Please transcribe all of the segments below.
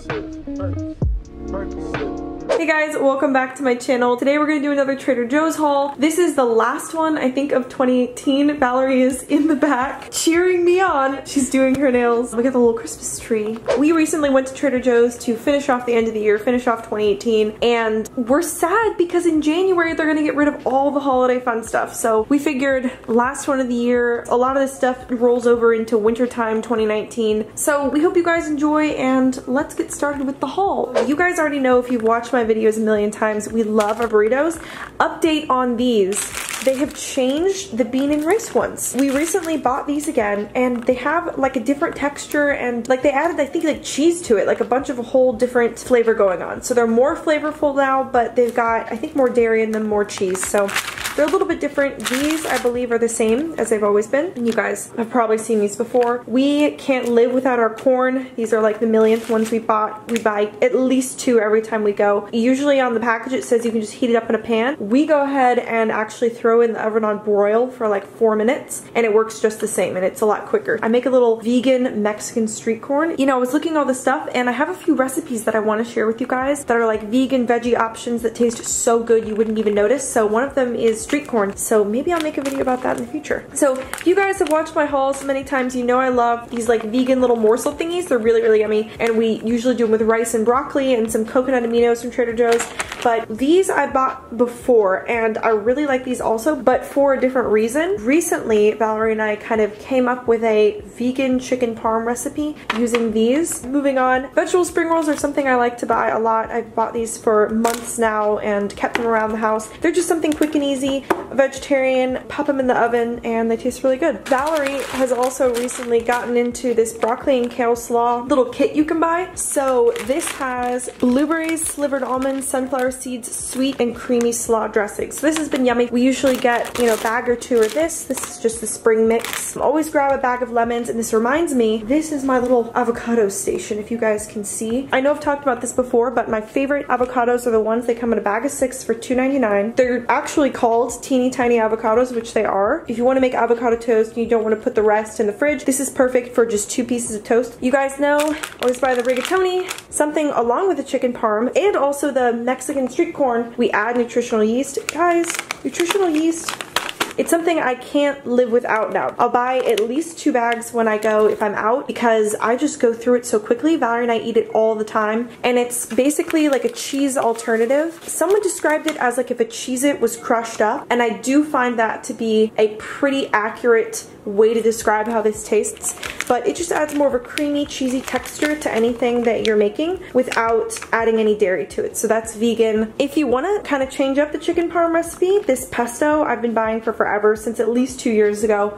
Hey guys, welcome back to my channel. Today we're going to do another Trader Joe's haul. This is the last one, I think, of 2018. Valerie is in the back cheering me on. She's doing her nails. We got the little Christmas tree. We recently went to Trader Joe's to finish off the end of the year, finish off 2018, and we're sad because in January they're going to get rid of all the holiday fun stuff. So we figured last one of the year, a lot of this stuff rolls over into wintertime 2019. So we hope you guys enjoy, and let's get started with the haul. You guys already know, if you've watched my videos a million times, we love our burritos. Update on these. They have changed the bean and rice ones. We recently bought these again, and they have like a different texture, and like they added, I think, like cheese to it, like a bunch of a whole different flavor going on. So they're more flavorful now, but they've got, I think, more dairy in them, more cheese. So they're a little bit different. These, I believe, are the same as they've always been. And you guys have probably seen these before. We can't live without our corn. These are like the millionth ones we bought. We buy at least 2 every time we go. Usually on the package it says you can just heat it up in a pan. We go ahead and actually throw in the oven on broil for like 4 minutes, and it works just the same, and it's a lot quicker. I make a little vegan Mexican street corn. You know, I was looking at all this stuff, and I have a few recipes that I want to share with you guys that are like vegan veggie options that taste so good you wouldn't even notice. So one of them is street corn, so maybe I'll make a video about that in the future. So if you guys have watched my hauls many times, you know I love these like vegan little morsel thingies. They're really, really yummy, and we usually do them with rice and broccoli and some coconut aminos from Trader Joe's. But these I bought before, and I really like these also, but for a different reason. Recently, Valerie and I kind of came up with a vegan chicken parm recipe using these. Moving on, vegetable spring rolls are something I like to buy a lot. I've bought these for months now and kept them around the house. They're just something quick and easy, vegetarian, pop them in the oven, and they taste really good. Valerie has also recently gotten into this broccoli and kale slaw little kit you can buy. So this has blueberries, slivered almonds, sunflower seeds, sweet and creamy slaw dressing. So this has been yummy. We usually get, you know, a bag or 2 of this. This is just the spring mix. Always grab a bag of lemons, and this reminds me, this is my little avocado station, if you guys can see. I know I've talked about this before, but my favorite avocados are the ones, they come in a bag of 6 for $2.99. They're actually called teeny tiny avocados, which they are. If you want to make avocado toast and you don't want to put the rest in the fridge, this is perfect for just 2 pieces of toast. You guys know, always buy the rigatoni, something along with the chicken parm, and also the Mexican street corn. We add nutritional yeast. Guys, nutritional yeast, it's something I can't live without now. I'll buy at least 2 bags when I go if I'm out, because I just go through it so quickly. Valerie and I eat it all the time, and it's basically like a cheese alternative. Someone described it as like if a Cheez-It was crushed up, and I do find that to be a pretty accurate way to describe how this tastes, but it just adds more of a creamy, cheesy texture to anything that you're making without adding any dairy to it. So that's vegan. If you want to kind of change up the chicken parm recipe, this pesto I've been buying for forever, since at least 2 years ago,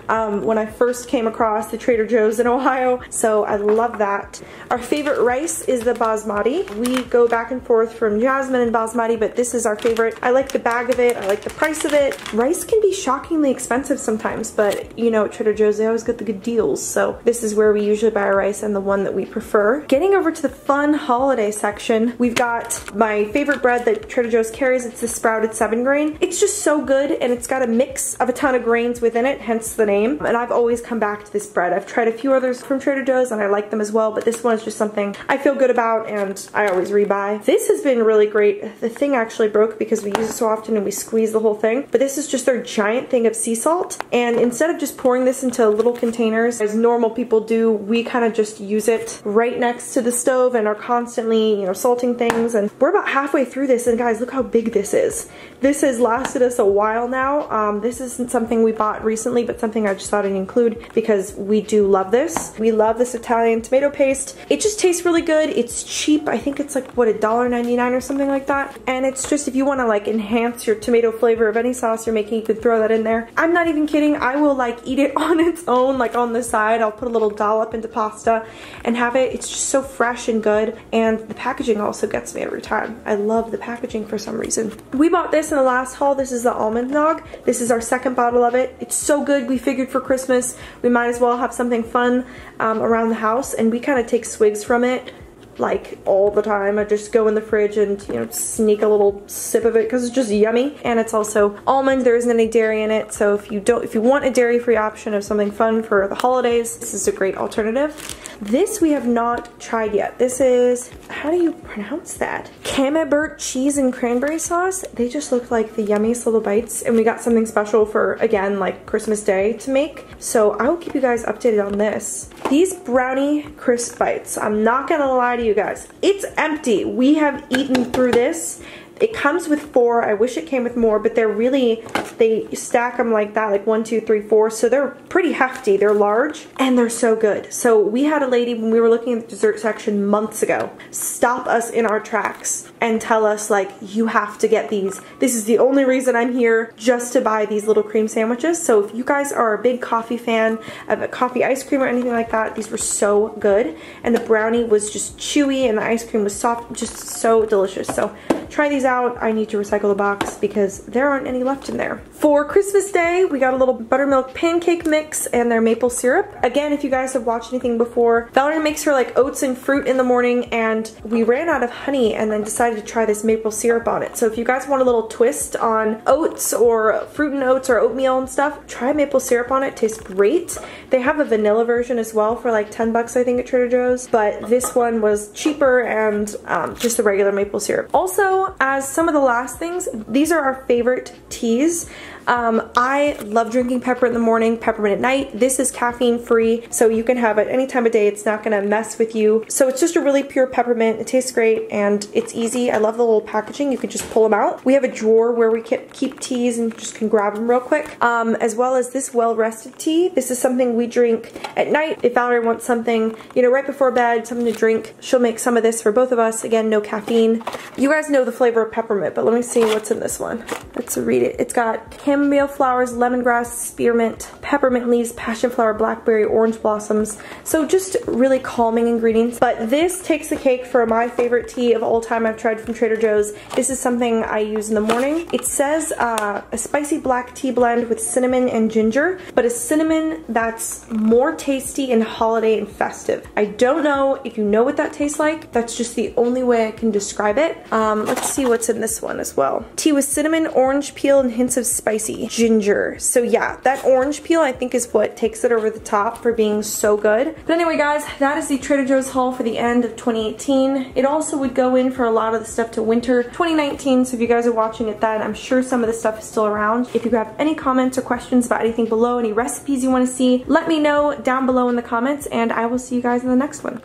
when I first came across the Trader Joe's in Ohio, so I love that. Our favorite rice is the basmati. We go back and forth from jasmine and basmati, but this is our favorite. I like the bag of it, I like the price of it. Rice can be shockingly expensive sometimes, but you know, at Trader Joe's they always get the good deals, so this is where we usually buy our rice and the one that we prefer. Getting over to the fun holiday section, we've got my favorite bread that Trader Joe's carries. It's the sprouted 7-grain. It's just so good, and it's got a mix of a ton of grains within it, hence the name, and I've always come back to this bread. I've tried a few others from Trader Joe's and I like them as well, but this one is just something I feel good about and I always rebuy. This has been really great. The thing actually broke because we use it so often and we squeeze the whole thing, but this is just their giant thing of sea salt, and instead of just pouring this into little containers as normal people do, we kind of just use it right next to the stove and are constantly, you know, salting things. And we're about halfway through this, and guys, look how big this is. This has lasted us a while now. This isn't something we bought recently, but something I just thought I'd include because we do love this. We love this Italian tomato paste. It just tastes really good. It's cheap. I think it's like, what, $1.99 or something like that. And it's just, if you want to like enhance your tomato flavor of any sauce you're making, you could throw that in there. I'm not even kidding. I will like eat it on its own, like on the side. I'll put a little dollop into pasta and have it. It's just so fresh and good, and the packaging also gets me every time. I love the packaging for some reason. We bought this in the last haul. This is the almond nog. This is our 2nd bottle of it. It's so good. We figured for Christmas we might as well have something fun around the house, and we kind of take swigs from it like all the time. I just go in the fridge and, you know, sneak a little sip of it because it's just yummy. And it's also almond. There isn't any dairy in it, so if you want a dairy-free option of something fun for the holidays, this is a great alternative. This we have not tried yet. This is, how do you pronounce that? Camembert cheese and cranberry sauce. They just look like the yummiest little bites, and we got something special for, again, like Christmas Day to make. So I will keep you guys updated on this. These brownie crisp bites, I'm not gonna lie to you guys, it's empty. We have eaten through this. It comes with 4. I wish it came with more, but they're really, they stack them like that, like 1, 2, 3, 4. So they're pretty hefty. They're large and they're so good. So we had a lady, when we were looking at the dessert section months ago, stop us in our tracks and tell us, like, you have to get these. This is the only reason I'm here, just to buy these little cream sandwiches. So if you guys are a big coffee fan of a coffee ice cream or anything like that, these were so good. And the brownie was just chewy and the ice cream was soft, just so delicious. So try these out. I need to recycle the box because there aren't any left in there. For Christmas Day, we got a little buttermilk pancake mix and their maple syrup. Again, if you guys have watched anything before, Valerie makes her like oats and fruit in the morning, and we ran out of honey and then decided to try this maple syrup on it. So if you guys want a little twist on oats or fruit and oats or oatmeal and stuff, try maple syrup on it. It tastes great. They have a vanilla version as well for like 10 bucks I think at Trader Joe's, but this one was cheaper and just the regular maple syrup. Also, as some of the last things, these are our favorite teas. I love drinking pepper in the morning, peppermint at night. This is caffeine free, so you can have it any time of day. It's not gonna mess with you. So it's just a really pure peppermint. It tastes great and it's easy. I love the little packaging. You can just pull them out. We have a drawer where we keep teas and just can grab them real quick. As well as this well-rested tea. This is something we drink at night. If Valerie wants something, you know, right before bed, something to drink, she'll make some of this for both of us. Again, no caffeine. You guys know the flavor of peppermint, but let me see what's in this one. Let's read it. It's got chamomile flowers, lemongrass, spearmint, peppermint leaves, passion flower, blackberry, orange blossoms. So just really calming ingredients. But this takes the cake for my favorite tea of all time I've tried from Trader Joe's. This is something I use in the morning. It says a spicy black tea blend with cinnamon and ginger, but a cinnamon that's more tasty and holiday and festive. I don't know if you know what that tastes like. That's just the only way I can describe it. Let's see what's in this one as well. Tea with cinnamon, orange peel, and hints of spicy. Ginger. So yeah, that orange peel I think is what takes it over the top for being so good. But anyway guys, that is the Trader Joe's haul for the end of 2018. It also would go in for a lot of the stuff to winter 2019, so if you guys are watching it then, I'm sure some of the stuff is still around. If you have any comments or questions about anything below, any recipes you want to see, let me know down below in the comments, and I will see you guys in the next one.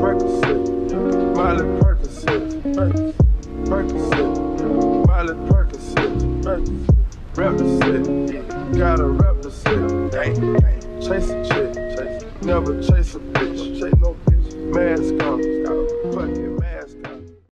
Represent, gotta represent. Chase a chick, never chase a bitch.